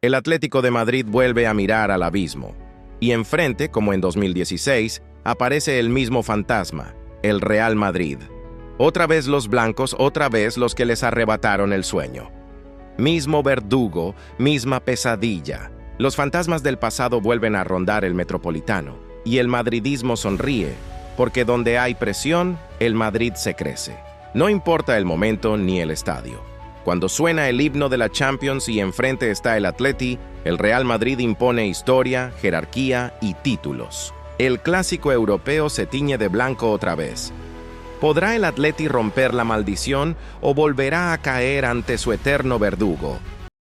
El Atlético de Madrid vuelve a mirar al abismo. Y enfrente, como en 2016, aparece el mismo fantasma, el Real Madrid. Otra vez los blancos, otra vez los que les arrebataron el sueño. Mismo verdugo, misma pesadilla. Los fantasmas del pasado vuelven a rondar el Metropolitano. Y el madridismo sonríe, porque donde hay presión, el Madrid se crece. No importa el momento ni el estadio. Cuando suena el himno de la Champions y enfrente está el Atleti, el Real Madrid impone historia, jerarquía y títulos. El clásico europeo se tiñe de blanco otra vez. ¿Podrá el Atleti romper la maldición o volverá a caer ante su eterno verdugo?